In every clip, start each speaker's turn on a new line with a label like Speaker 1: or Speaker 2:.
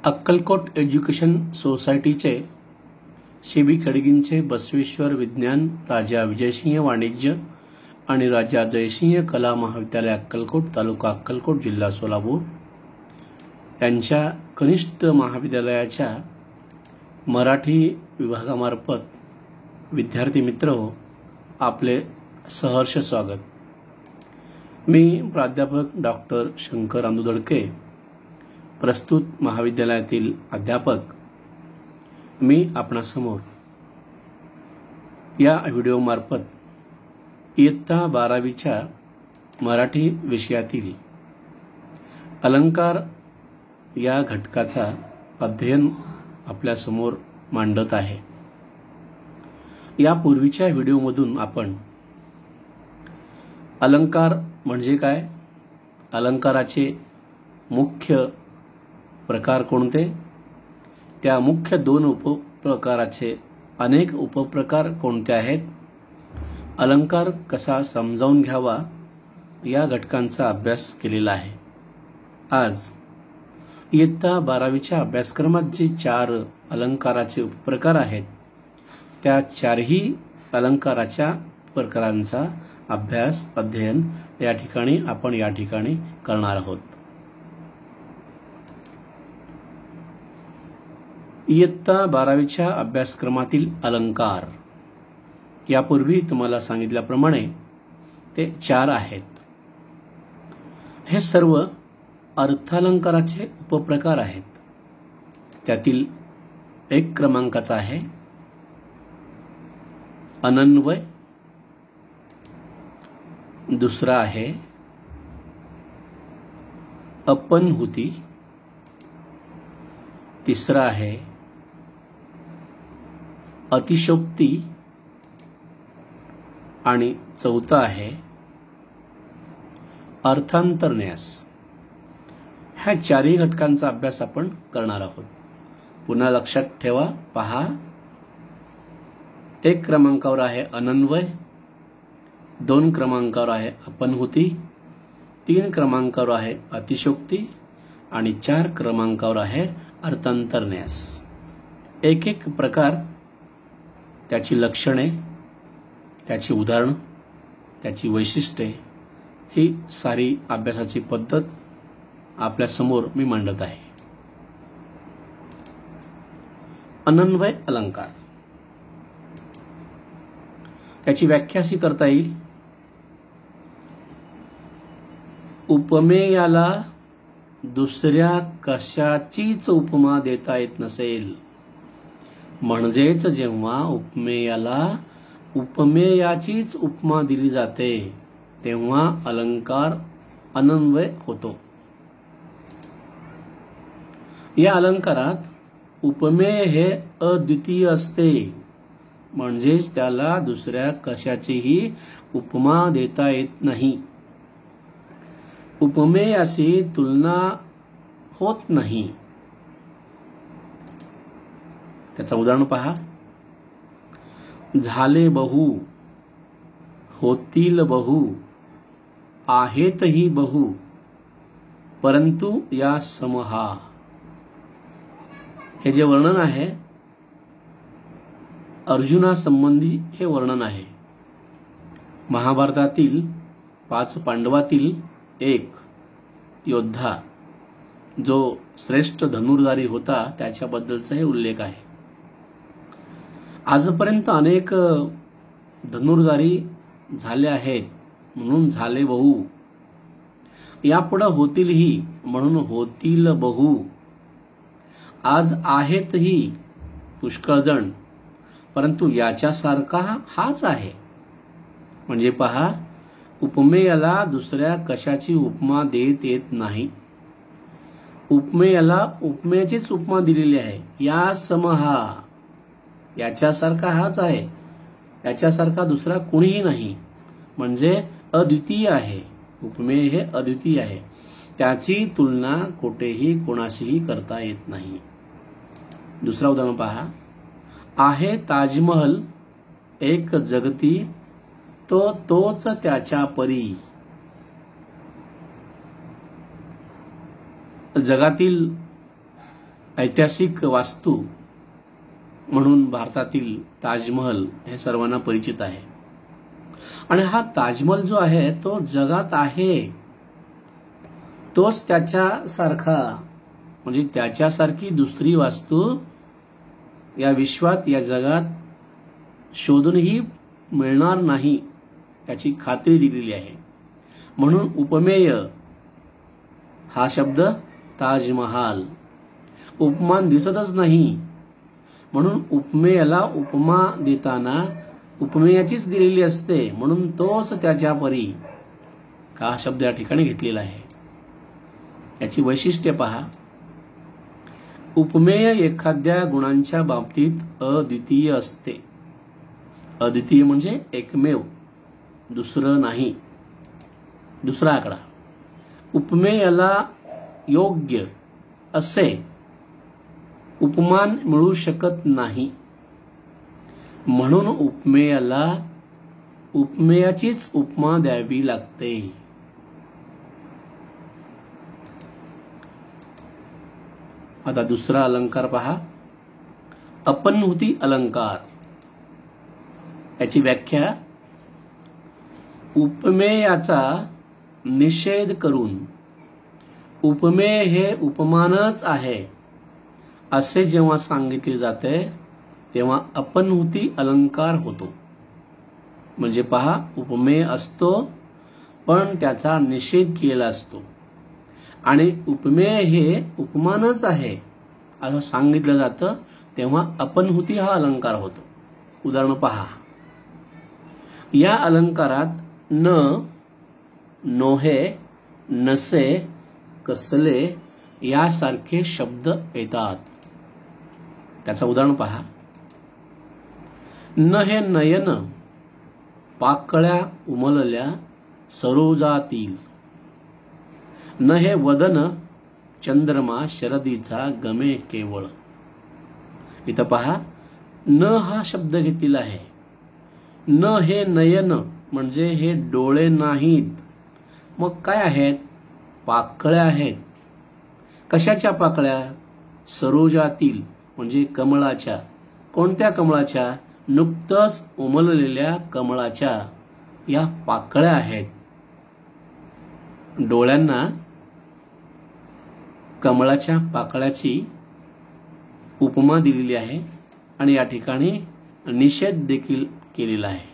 Speaker 1: Akkalkot education सोसायटीचे शिबी खडगींचे बसवेश्वर विज्ञान, राजा विजयसिंह वाणिज्य आणि राजा जयसिंह कला महाविद्यालय अक्कलकोट, तालुका अक्कलकोट, जिल्हा सोलापूर यांच्या कनिष्ठ महाविद्यालयाच्या मराठी विभागामार्फत विद्यार्थी मित्र हो, आपले सहर्ष स्वागत। मी प्राध्यापक डॉक्टर शंकर आंदुदडके, प्रस्तुत महाविद्यालयातील अध्यापक। मी आपणासमोर या व्हिडिओ मार्फत इयत्ता 12वीच्या मराठी विषयातील अलंकार या घटकाचा अध्ययन आपल्या समोर मांडत आहे। या पूर्वीच्या व्हिडिओमधून आपण अलंकार म्हणजे काय, अलंकाराचे मुख्य प्रकार कोणते, त्या मुख्य 2 उपप्रकाराचे अनेक उपप्रकार कोणते आहेत, अलंकार कसा समजावून घ्यावा या घटकांचा अभ्यास केलेला आहे। आज इयत्ता 12वीच्या अभ्यासक्रमात जे 4 अलंकाराचे उपप्रकार आहेत, त्या 4ही अलंकाराच्या प्रकारांचा अभ्यास अध्ययन आपण या ठिकाणी करणार आहोत। इयत्ता 12वीच्या अभ्यासक्रमातील अलंकार यापूर्वी तुम्हाला सांगितल्याप्रमाणे ते 4 आहेत। हे सर्व अर्थालंकाराचे उपप्रकार आहेत। त्यातील 1 क्रमांकाचा आहे अनन्वय, दुसरा आहे अपनहुती, तिसरा आहे अतिशोक्ती आणि चौथा आहे अर्थांतरन्यास। ह्या 4ही घटकांचा अभ्यास आपण करणार आहोत। पुन्हा लक्षात ठेवा, पहा, 1 क्रमांकावर आहे अनन्वय, 2 क्रमांकावर आहे अपनहुती, 3 क्रमांकावर आहे अतिशोक्ती आणि 4 क्रमांकावर आहे अर्थांतरन्यास। एक एक प्रकार, त्याची लक्षणे, त्याची उदाहरण, त्याची वैशिष्ट्ये, ही सारी अभ्यासाची पद्धत आपल्या समोर मी मांडत आहे। अनन्वय अलंकार, त्याची व्याख्या अशी करता येईल, उपमेयाला दुसऱ्या कशाचीच उपमा देता येत नसेल, म्हणजेच जेव्हा उपमेयाला उपमेयाचीच उपमा दिली जाते तेव्हा अलंकार अनन्वय होतो। या अलंकारात उपमेय हे अद्वितीय असते, म्हणजेच त्याला दुसऱ्या कशाचीही उपमा देता येत नाही, उपमेयाशी तुलना होत नाही। त्याचं उदाहरण पहा, झाले बहु, होतील बहु, आहेतही बहु, परंतु या समहा। हे जे वर्णन आहे अर्जुनासंबंधी हे वर्णन आहे। महाभारतातील 5 पांडवातील एक योद्धा जो श्रेष्ठ धनुर्धारी होता त्याच्याबद्दलचा हे उल्लेख आहे। आजपर्यंत अनेक धनुर्धारी झाले आहेत म्हणून झाले बहु, यापुढे होतीलही म्हणून होतील बहु, आज आहेतही पुष्कळ जण, परंतु याच्यासारखा हाच आहे। म्हणजे पहा, उपमेयाला दुसऱ्या कशाची उपमा देत येत नाही, उपमेयाला उपमेयाचीच उपमा दिलेली आहे। या समहा, याच्यासारखा हाच आहे, याच्यासारखा दुसरा कोणीही नाही, म्हणजे अद्वितीय आहे। उपमेय हे अद्वितीय आहे, त्याची तुलना कुठेही कोणाशीही करता येत नाही। दुसरा उदाहरण पहा, आहे ताजमहल एक जगती, तो तोच त्याच्या परी। जगातील ऐतिहासिक वास्तू म्हणून भारतातील ताजमहल हे सर्वांना परिचित आहे. आणि हा ताजमहल जो आहे तो जगात आहे, तोच त्याच्यासारखा म्हणजे त्याच्यासारखी दुसरी वास्तू या विश्वात या जगात शोधूनही मिळणार नाही याची खात्री दिलेली आहे. म्हणून उपमेय हा शब्द ताजमहाल, उपमान दिसतच नाही म्हणून उपमेयाला उपमा देताना उपमेयाचीच दिलेली असते, म्हणून तोच त्याच्या परी हा शब्द या ठिकाणी घेतलेला आहे. याची वैशिष्ट्ये पहा. उपमेय एखाद्या गुणांच्या बाबतीत अद्वितीय असते. अद्वितीय म्हणजे एकमेव, दुसरं नाही, दुसरा आकडा. उपमेयाला योग्य असे उपमान मिळू शकत नाही, म्हणून उपमेयाला उपमेयाचीच उपमा द्यावी लागते. आता दुसरा अलंकार पहा. अपन्हुती अलंकार. याची व्याख्या. उपमेयाचा निषेध करून उपमेय हे उपमानच आहे असे जेव्हा सांगितले जाते तेव्हा अपन्हुती अलंकार होतो. म्हणजे पहा, उपमेय असतो पण त्याचा निषेध केला असतो आणि उपमेय हे उपमानच आहे असं सांगितलं जातं तेव्हा अपन्हुती हा अलंकार होतो. उदाहरण पहा. या अलंकारात न, नोहे, नसे, कसले यासारखे शब्द येतात. त्याचं उदाहरण पहा. न हे नयन पाकळ्या उमलल्या सरोजातील. न हे वदन चंद्रमा शरदीचा गमे केवळ. इथं पहा, न हा शब्द घेतलेला आहे. न हे नयन म्हणजे हे डोळे नाहीत, मग काय आहेत? पाकळ्या आहेत. कशाच्या पाकळ्या? सरोजातील म्हणजे कमळाच्या. कोणत्या कमळाच्या? नुकतंच उमललेल्या कमळाच्या या पाकळ्या आहेत. डोळ्यांना कमळाच्या पाकळ्याची उपमा दिलेली आहे आणि या ठिकाणी निषेध देखील केलेला आहे.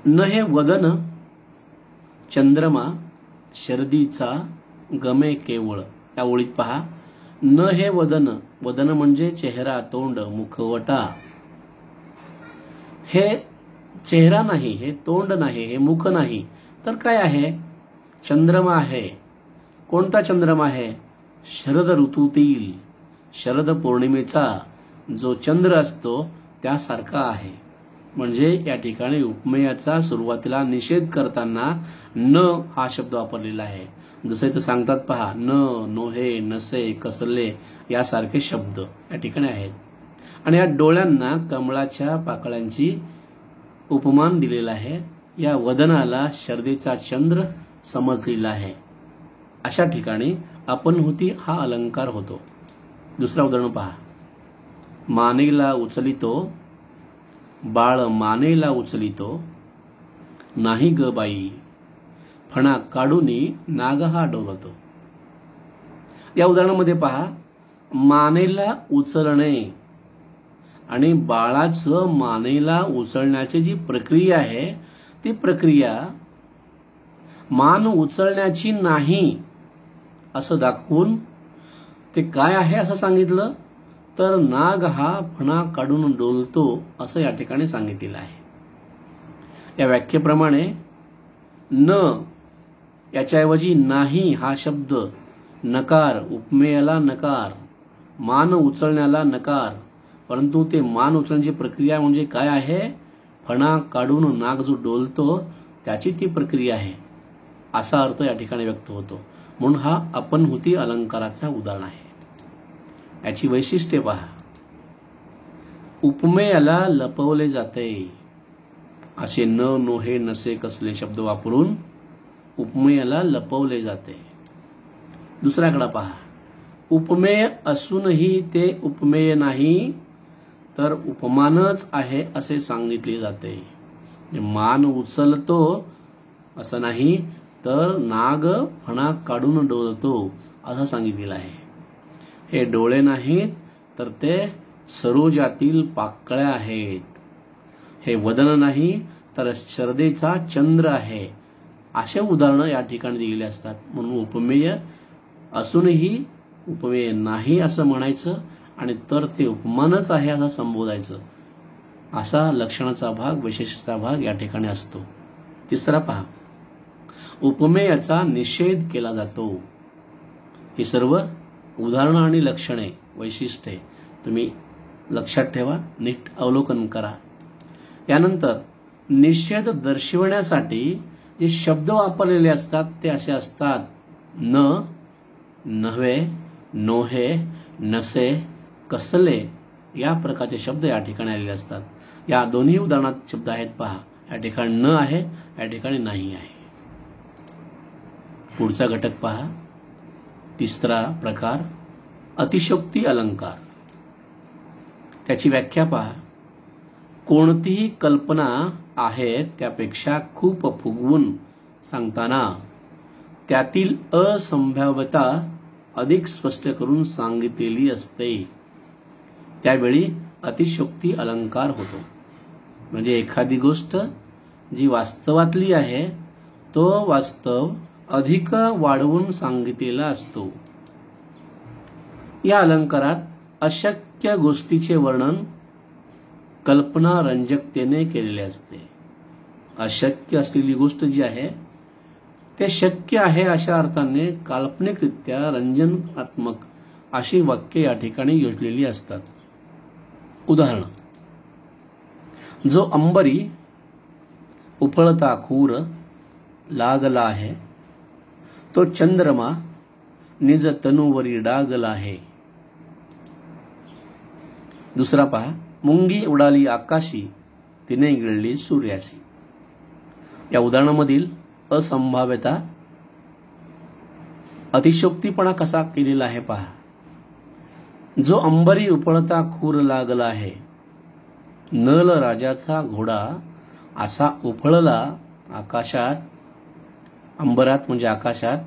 Speaker 1: न हे वदन चंद्रमा शरदीचा गमे केवळ. या ओळीत पहा. न हे वदन, वदन म्हणजे चेहरा, तोंड, मुखवटा. हे चेहरा नाही, हे तोंड नाही, हे मुख नाही, तर काय आहे? चंद्रमा आहे. कोणता चंद्रमा आहे? शरद ऋतूतील शरद पौर्णिमेचा जो चंद्र असतो त्यासारखा आहे. म्हणजे या ठिकाणी उपमेयाचा सुरुवातीला निषेध करताना न हा शब्द वापरलेला आहे. जसे इथं सांगतात पहा, न, नोहे, नसे, कसले यासारखे शब्द या ठिकाणी आहेत. आणि या डोळ्यांना कमळाच्या पाकळ्यांची उपमान दिलेला आहे. या वदनाला शरदेचा चंद्र समजलेला आहे. अशा ठिकाणी अपन्हुती हा अलंकार होतो. दुसरा उदाहरण पहा. मानेला उचलितो बाळ, मानेला उचलितो नाही ग बाई, फणा काढूनी नाग हा डोलतो. या उदाहरणामध्ये पहा, मानेला उचलणे आणि बाळाचं मानेला उचलण्याची जी प्रक्रिया आहे ती प्रक्रिया मान उचलण्याची नाही असं दाखवून ते काय आहे असं सांगितलं, तर नाग हा फणा काढून डोलतो असं या ठिकाणी सांगितलेलं आहे. या व्याख्येप्रमाणे न याच्याऐवजी नाही हा शब्द नकार, उपमेयाला नकार, मान उचलण्याला नकार, परंतु ते मान उचलण्याची प्रक्रिया म्हणजे काय आहे? फणा काढून नाग जो डोलतो त्याची ती प्रक्रिया आहे असा अर्थ या ठिकाणी व्यक्त होतो. म्हणून हा अपन्हुती अलंकाराचा उदाहरण आहे. याची वैशिष्ट्ये पहा. उपमेयाला लपवले जाते. असे न, नोहे, नसे, कसले शब्द वापरून उपमेयाला लपवले जाते. दुसऱ्याकडे पहा. उपमेय असूनही ते उपमेय नाही तर उपमानच आहे असे सांगितले जाते. मान उचलतो असं नाही तर नाग फणा काढून डोलतो असं सांगितलेलं आहे. हे डोळे नाहीत तर ते सरोजातील पाकळ्या आहेत. हे वदन नाही तर शरदेचा चंद्र आहे. असे उदाहरणं या ठिकाणी दिलेले असतात. म्हणून उपमेय असूनही उपमेय नाही असं म्हणायचं आणि तर ते उपमानच आहे असं संबोधायचं. असा लक्षणाचा भाग, विशेषचा भाग या ठिकाणी असतो. तिसरा पहा, उपमेयाचा निषेध केला जातो. ही सर्व उदाहरणं आणि लक्षणे, वैशिष्ट्ये तुम्ही लक्षात ठेवा, नीट अवलोकन करा. यानंतर निषेध दर्शविण्यासाठी जे शब्द वापरलेले असतात ते असे असतात. न, नव्हे, नोहे, नसे, कसले या प्रकारचे शब्द या ठिकाणी आलेले असतात. या दोन्ही उदाहरणात शब्द आहेत पहा. या ठिकाणी न आहे, या ठिकाणी नाही आहे. पुढचा घटक पहा. तिसरा प्रकार अतिशयोक्ती अलंकार. त्याची व्याख्या पहा. कोणतीही कल्पना आहे त्यापेक्षा खूप फुगवून सांगताना त्यातील असंभाव्यता अधिक स्पष्ट करून सांगितलेली असते. त्यावेळी अतिशयोक्ती अलंकार होतो. म्हणजे एखादी गोष्ट जी वास्तवातली आहे तो वास्तव अधिक वाढवून सांगितलेला असतो. या अलंकारात अशक्य गोष्टीचे वर्णन कल्पना रंजकतेने केलेले असते. अशक्य असलेली गोष्ट जी आहे ते शक्य आहे अशा अर्थाने काल्पनिकरित्या रंजनात्मक अशी वाक्ये या ठिकाणी योजलेली असतात. उदाहरण, जो अंबरी उपळता खूर लागला आहे तो चंद्रमा निज तनुवरी डागला आहे. दुसरा पहा. मुंगी उडाली आकाशी तिने गिळली सूर्याची. या उदाहरणामधील असंभाव्यता, अतिशयोक्तीपणा कसा केलेला आहे पहा. जो अंबरी उपळता खूर लागला आहे, नल राजाचा घोडा असा उपळला आकाशात, अंबरात म्हणजे आकाशात,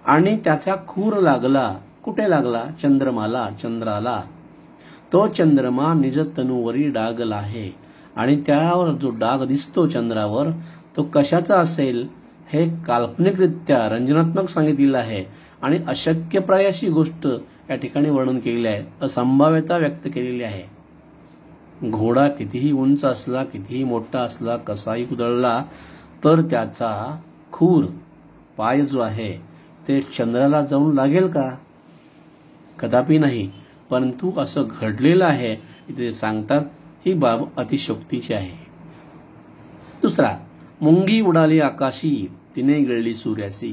Speaker 1: आणि त्याचा खूर लागला. कुठे लागला? चंद्रमाला, चंद्राला. तो चंद्रमा निज तनुवरी डागला आहे. आणि त्यावर जो डाग दिसतो चंद्रावर तो कशाचा असेल हे काल्पनिकरित्या रंजनात्मक सांगितलेलं आहे. आणि अशक्यप्राय अशी गोष्ट या ठिकाणी वर्णन केलेली आहे. असंभाव्यता व्यक्त केलेली आहे. घोडा कितीही उंच असला, कितीही मोठा असला, कसाही कुदळला तर त्याचा खूर, पाय जो आहे ते चंद्राला जाऊन लागेल का? कदापि नाही. परंतु असं घडलेलं आहे इथे सांगतात. ही बाब अतिशयोक्तीची आहे. दुसरा, मुंगी उडाली आकाशी तिने गिळली सूर्याची.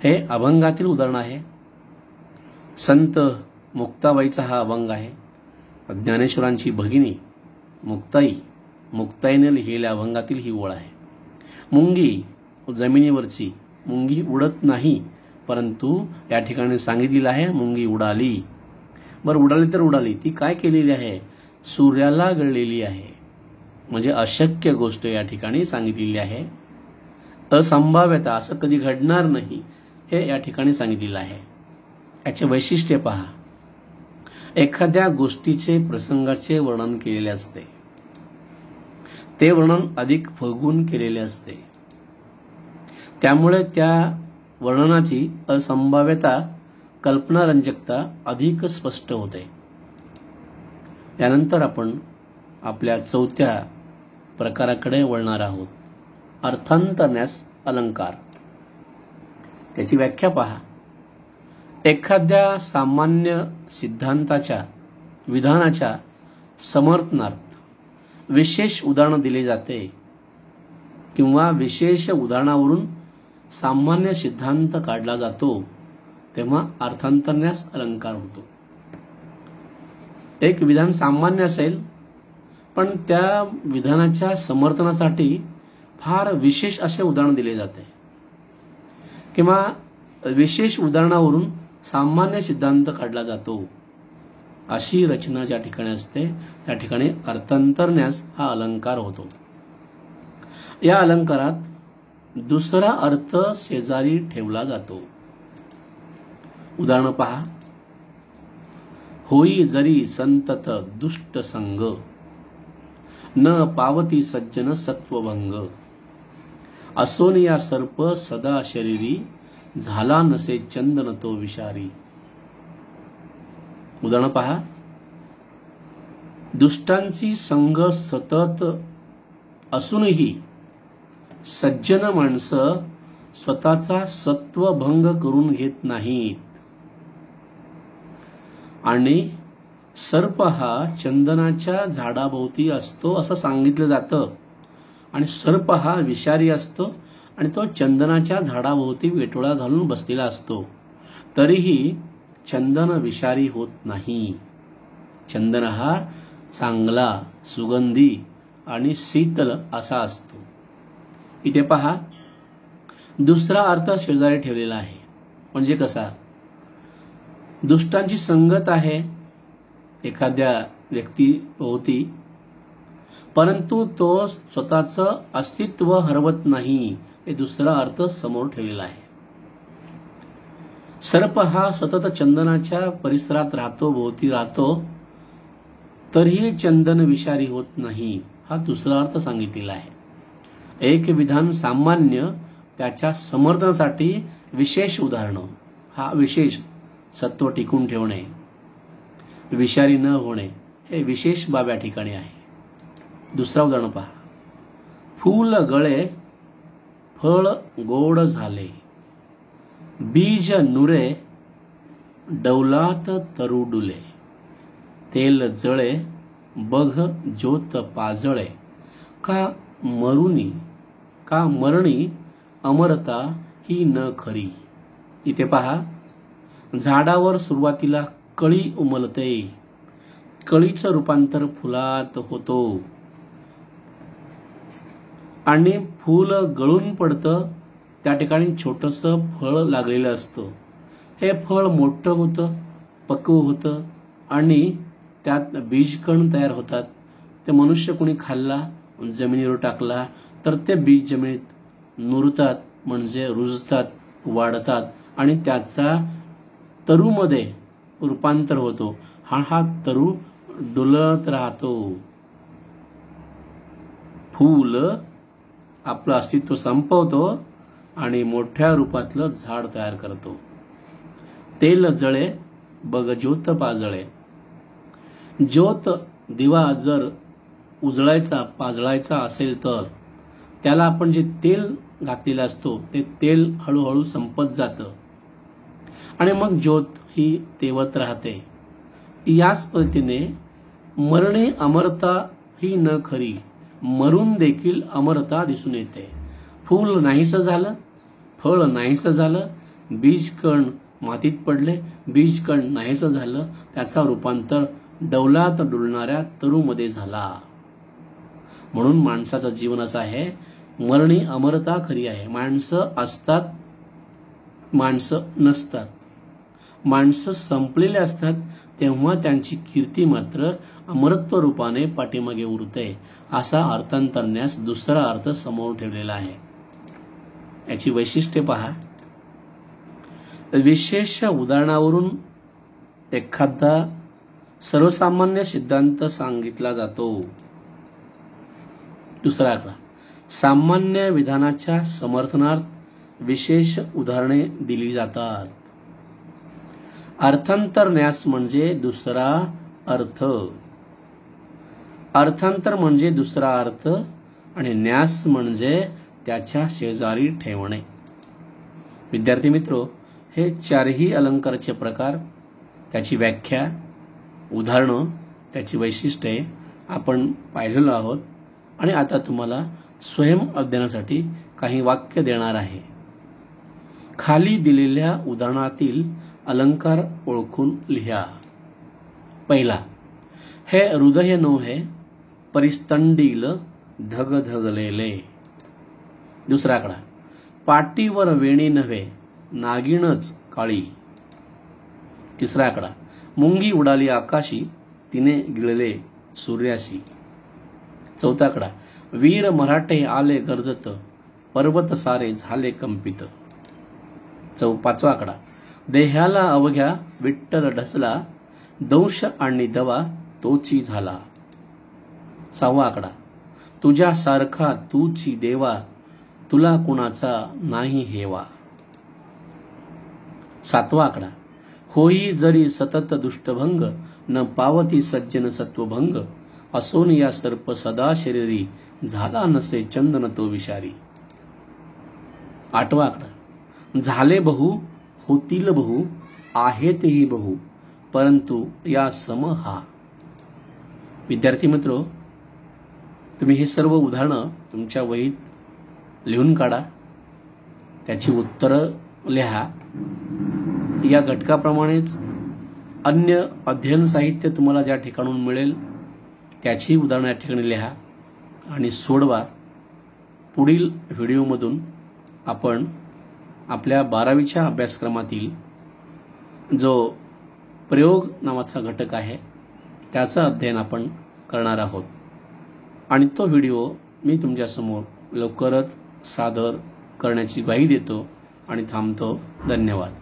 Speaker 1: हे अभंगातील उदाहरण आहे. संत मुक्ताबाईचा हा अभंग आहे. ज्ञानेश्वरांची भगिनी मुक्ताईने लिहिलेल्या अभंगातील ही ओळ आहे. मुंगी जमिनीवरची, मुंगी उडत नाही, परंतु या ठिकाणी सांगितलेलं आहे मुंगी उडाली. बरं, उडाली तर उडाली, ती काय केलेली आहे? सूर्याला गळलेली आहे. म्हणजे अशक्य गोष्ट या ठिकाणी सांगितलेली आहे. असंभाव्यता, असं कधी घडणार नाही हे या ठिकाणी सांगितलेलं आहे. याचे वैशिष्ट्य पहा. एखाद्या गोष्टीचे, प्रसंगाचे वर्णन केलेले असते. ते वर्णन अधिक फुगवून केलेले असते. त्यामुळे त्या वर्णनाची असंभाव्यता, कल्पनारंजकता अधिक स्पष्ट होते. यानंतर आपण आपल्या चौथ्या प्रकाराकडे वळणार आहोत. अर्थांतरन्यास अलंकार. त्याची व्याख्या पहा. एखाद्या सामान्य सिद्धांताच्या, विधानाच्या समर्थनार्थ विशेष उदाहरण दिले जाते किंवा विशेष उदाहरणावरून सामान्य सिद्धांत काढला जातो तेव्हा अर्थांतरन्यास अलंकार होतो. एक विधान सामान्य असेल पण त्या विधानाच्या समर्थनासाठी फार विशेष असे उदाहरण दिले जाते किंवा विशेष उदाहरणावरून सामान्य सिद्धांत काढला जातो. अशी रचना ज्या ठिकाणी असते त्या ठिकाणी अर्थांतरन्यास हा अलंकार होतो. या अलंकारात दुसरा अर्थ शेजारी ठेवला जातो. उदाहरण पहा. होई जरी संतत दुष्ट संग, न पावती सज्जन सत्वभंग, असोनिया सर्प सदा शरीरी, झाला नसे चंदन तो विषारी. उदाहरण पहा. दुष्टांची संग सतत असूनही सज्जन माणसं स्वतःचा सत्वभंग करून घेत नाहीत. आणि सर्प हा चंदनाच्या झाडाभोवती असतो असं सांगितलं जातं. आणि सर्प हा विषारी असतो आणि तो चंदनाच्या झाडाभोवती वेटोळा घालून बसलेला असतो. तरीही चंदन विषारी होत नाही. चंदन हा चांगला, सुगंधी आणि शीतल असा असतो. इथे पहा, दुसरा अर्थ शेजारी ठेवलेला आहे. म्हणजे कसा? दुष्टांची संगत आहे एखाद्या व्यक्तीभोवती, परंतु तो स्वतःचं अस्तित्व हरवत नाही. हे दुसरा अर्थ समोर ठेवलेला आहे. सर्प हा सतत चंदनाच्या परिसरात राहतो, भोवती राहतो, तरीही चंदन विषारी होत नाही. हा दुसरा अर्थ सांगितलेला आहे. एक विधान सामान्य, त्याच्या समर्थनासाठी विशेष उदाहरणं. हा विशेष सत्व टिकून ठेवणे, विषारी न होणे, हे विशेष बाब या ठिकाणी आहे. दुसरा उदाहरण पहा. फूल गळे फळ गोड झाले, बीज नुरे डौलात तरु डुले, तेल जळे बघ ज्योत पाजळे, का मरणी अमरता ही न खरी. इथे पहा, झाडावर सुरुवातीला कळी उमलते, कळीचं रूपांतर फुलात होतो आणि फूल गळून पडतं. त्या ठिकाणी छोटंसं फळ लागलेलं असतं. हे फळ मोठं होतं, पक्व होतं आणि त्यात बीजकण तयार होतात. ते मनुष्य कोणी खाल्ला, जमिनीवर टाकला तर ते बीज जमिनीत नुरतात, म्हणजे रुजतात, वाढतात आणि त्याचा तरूमध्ये रूपांतर होतो. हा तरू डुलत राहतो. फूल आपलं अस्तित्व संपवतो आणि मोठ्या रूपातलं झाड तयार करतो. तेल जळे बघ ज्योत पाजळे. ज्योत, दिवा जर पाजळायचा असेल तर त्याला आपण जे तेल घातलेलं असतो ते तेल हळूहळू संपत जातं आणि मग ज्योत ही तेवत राहते. याच पद्धतीने मरणे अमरता ही न खरी, मरून देखील अमरता दिसून येते. फूल नाहीसं झालं, फळ नाहीसं झालं, बीजकण मातीत पडले, बीजकण नाहीसं झालं, त्याचा रूपांतर डौलात डुलणाऱ्या तरूमध्ये झाला. म्हणून माणसाचं जीवन असं आहे, मरणी अमरता खरी आहे. माणसं असतात, माणसं नसतात. माणसं संपलेले असतात तेव्हा त्यांची कीर्ती मात्र अमरत्व रूपाने पाठीमागे उरते. असा अर्थांतरण्यास दुसरा अर्थ समोर ठेवलेला आहे. याची वैशिष्ट्ये पहा. विशेष उदाहरणावरून एखादा सर्वसामान्य सिद्धांत सांगितला जातो. दुसरा आकडा. सामान्य विधानाच्या समर्थनार्थ विशेष उदाहरणे दिली जातात. अर्थांतरन्यास म्हणजे दुसरा अर्थ. अर्थांतर म्हणजे दुसरा अर्थ आणि न्यास म्हणजे त्याच्या शेजारी ठेवणे. विद्यार्थी मित्रो, हे चारही अलंकाराचे प्रकार, त्याची व्याख्या, उदाहरणं, त्याची वैशिष्ट्ये आपण पाहिलेलो आहोत आणि आता तुम्हाला स्वयं अध्ययनासाठी काही वाक्य देणार आहे. खाली दिलेल्या उदाहरणातील अलंकार ओळखून लिहा. पहिला, हे हृदय नोहे परिस्तंडील धगधगलेले. दुसरा आकडा. पाटीवर वेणी नव्हे नागिणच काळी. तिसरा आकडा, मुंगी उडाली आकाशी, तिने गिळले सूर्यासी. चौथा आकडा, वीर मराठे आले गर्जत, पर्वत सारे झाले कंपित. पाचवा आकडा, देहाला अवघ्या विठ्ठल ढसला, दंश आणि दवा तोची झाला. सहावा आकडा, तुझ्यासारखा तूची देवा, तुला कुणाचा नाही हेवा. सातवा आकडा, होई जरी सतत दुष्टभंग, न पावती सज्जन सत्वभंग, असोन या सर्प सदा शरीरी, झाला नसे चंदन तो विषारी. आठवा आकडा, झाले बहु होतील बहु, आहेतही बहु, परंतु या सम हा. विद्यार्थी मित्र, तुम्ही हे सर्व उदाहरणं तुमच्या वहीत लिहून काढा, त्याची उत्तरं लिहा. या घटकाप्रमाणेच अन्य अध्ययन साहित्य तुम्हाला ज्या ठिकाणून मिळेल त्याची उदाहरणं या ठिकाणी लिहा आणि सोडवा. पुढील व्हिडिओमधून आपण आपल्या 12वीच्या अभ्यासक्रमातील जो प्रयोग नावाचा घटक आहे त्याचं अध्ययन आपण करणार आहोत आणि तो व्हिडिओ मी तुमच्यासमोर लवकरच सादर करण्याची ग्वाही देतो आणि थांबतो. धन्यवाद.